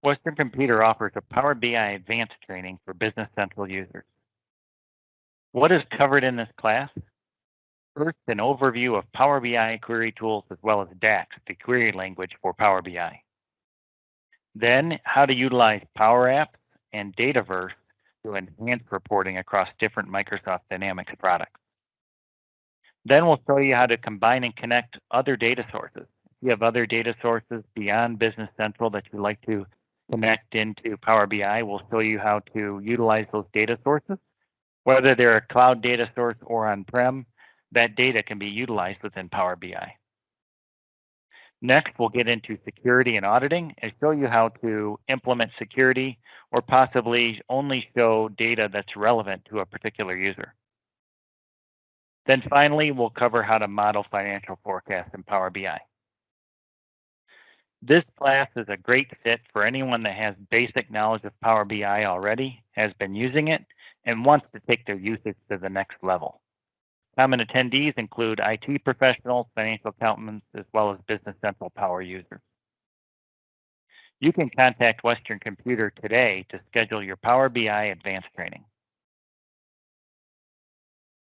Western Computer offers a Power BI advanced training for Business Central users. What is covered in this class? First, an overview of Power BI query tools as well as DAX, the query language for Power BI. Then, how to utilize Power Apps and Dataverse to enhance reporting across different Microsoft Dynamics products. Then we'll show you how to combine and connect other data sources. If you have other data sources beyond Business Central that you'd like to connect into Power BI, we'll show you how to utilize those data sources. Whether they're a cloud data source or on-prem, that data can be utilized within Power BI. Next, we'll get into security and auditing and show you how to implement security or possibly only show data that's relevant to a particular user. Then finally, we'll cover how to model financial forecasts in Power BI. This class is a great fit for anyone that has basic knowledge of Power BI already, has been using it, and wants to take their usage to the next level. Common attendees include IT professionals, financial accountants, as well as Business Central Power users. You can contact Western Computer today to schedule your Power BI advanced training.